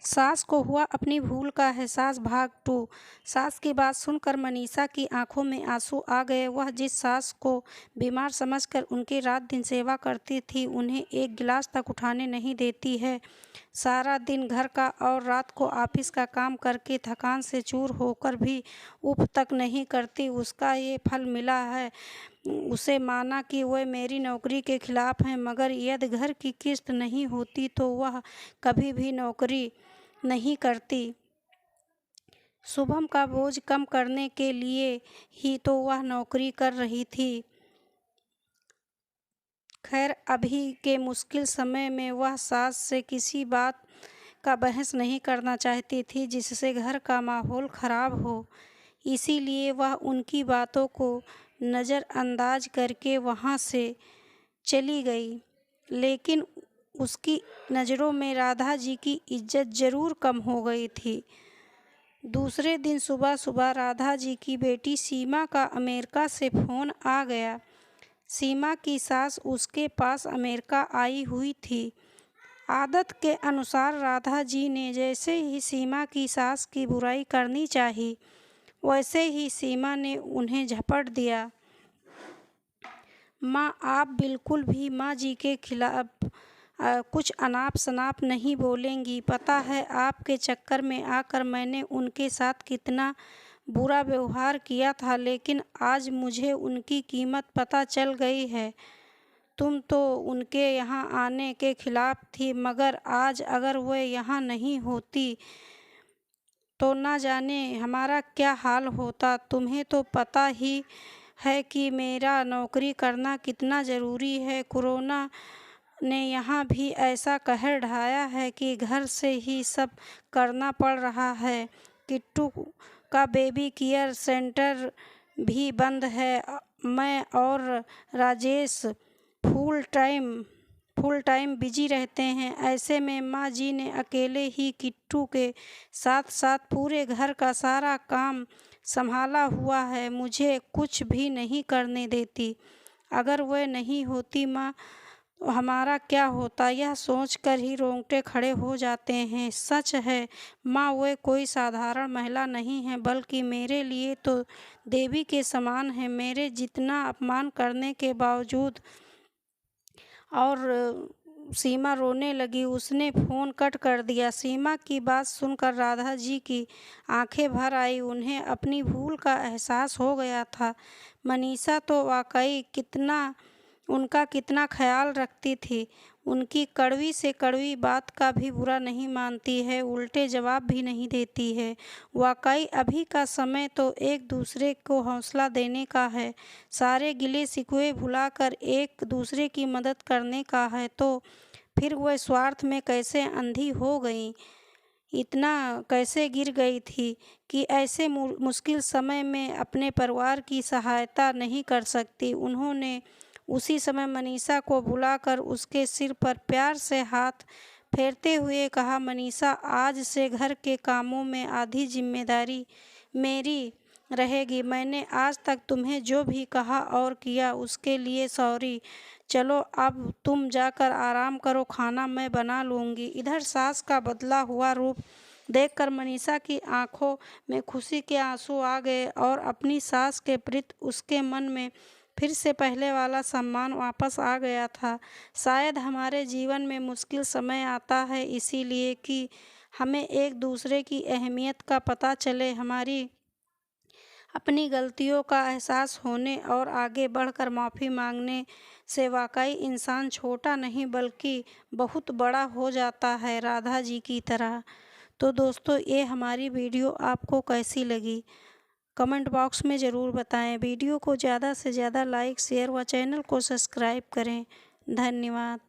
सास को हुआ अपनी भूल का एहसास। भाग 2। सास की बात सुनकर मनीषा की आंखों में आंसू आ गए। वह जिस सास को बीमार समझकर उनकी रात दिन सेवा करती थी, उन्हें एक गिलास तक उठाने नहीं देती है। सारा दिन घर का और रात को ऑफिस का काम करके थकान से चूर होकर भी उफ तक नहीं करती। उसका ये फल मिला है। उसे माना कि वह मेरी नौकरी के खिलाफ है, मगर यदि घर की किस्त नहीं होती तो वह कभी भी नौकरी नहीं करती। शुभम का बोझ कम करने के लिए ही तो वह नौकरी कर रही थी। खैर, अभी के मुश्किल समय में वह सास से किसी बात का बहस नहीं करना चाहती थी जिससे घर का माहौल खराब हो। इसीलिए वह उनकी बातों को नज़रअंदाज करके वहाँ से चली गई। लेकिन उसकी नज़रों में राधा जी की इज्जत ज़रूर कम हो गई थी। दूसरे दिन सुबह सुबह राधा जी की बेटी सीमा का अमेरिका से फ़ोन आ गया। सीमा की सास उसके पास अमेरिका आई हुई थी। आदत के अनुसार राधा जी ने जैसे ही सीमा की सास की बुराई करनी चाहिए, वैसे ही सीमा ने उन्हें झपट दिया। माँ, आप बिल्कुल भी माँ जी के खिलाफ कुछ अनाप शनाप नहीं बोलेंगी। पता है आपके चक्कर में आकर मैंने उनके साथ कितना बुरा व्यवहार किया था, लेकिन आज मुझे उनकी कीमत पता चल गई है। तुम तो उनके यहाँ आने के खिलाफ थी, मगर आज अगर वह यहाँ नहीं होती तो ना जाने हमारा क्या हाल होता। तुम्हें तो पता ही है कि मेरा नौकरी करना कितना ज़रूरी है। कोरोना ने यहाँ भी ऐसा कहर ढाया है कि घर से ही सब करना पड़ रहा है। किट्टू का बेबी केयर सेंटर भी बंद है। मैं और राजेश फुल टाइम बिजी रहते हैं। ऐसे में माँ जी ने अकेले ही किट्टू के साथ साथ पूरे घर का सारा काम संभाला हुआ है। मुझे कुछ भी नहीं करने देती। अगर वह नहीं होती माँ, तो हमारा क्या होता, यह सोचकर ही रोंगटे खड़े हो जाते हैं। सच है माँ, वह कोई साधारण महिला नहीं है, बल्कि मेरे लिए तो देवी के समान है। मेरे जितना अपमान करने के बावजूद। और सीमा रोने लगी। उसने फ़ोन कट कर दिया। सीमा की बात सुनकर राधा जी की आंखें भर आई। उन्हें अपनी भूल का एहसास हो गया था। मनीषा तो वाकई उनका कितना ख्याल रखती थी। उनकी कड़वी से कड़वी बात का भी बुरा नहीं मानती है, उल्टे जवाब भी नहीं देती है। वाकई अभी का समय तो एक दूसरे को हौसला देने का है, सारे गिले शिकवे भुलाकर एक दूसरे की मदद करने का है। तो फिर वह स्वार्थ में कैसे अंधी हो गई, इतना कैसे गिर गई थी कि ऐसे मुश्किल समय में अपने परिवार की सहायता नहीं कर सकती। उन्होंने उसी समय मनीषा को बुलाकर उसके सिर पर प्यार से हाथ फेरते हुए कहा, मनीषा, आज से घर के कामों में आधी जिम्मेदारी मेरी रहेगी। मैंने आज तक तुम्हें जो भी कहा और किया उसके लिए सॉरी। चलो अब तुम जाकर आराम करो, खाना मैं बना लूँगी। इधर सास का बदला हुआ रूप देखकर मनीषा की आंखों में खुशी के आंसू आ गए और अपनी सास के प्रति उसके मन में फिर से पहले वाला सम्मान वापस आ गया था। शायद हमारे जीवन में मुश्किल समय आता है इसीलिए कि हमें एक दूसरे की अहमियत का पता चले, हमारी अपनी गलतियों का एहसास होने और आगे बढ़कर माफ़ी मांगने से वाकई इंसान छोटा नहीं बल्कि बहुत बड़ा हो जाता है, राधा जी की तरह। तो दोस्तों, ये हमारी वीडियो आपको कैसी लगी कमेंट बॉक्स में ज़रूर बताएं। वीडियो को ज़्यादा से ज़्यादा लाइक शेयर व चैनल को सब्सक्राइब करें। धन्यवाद।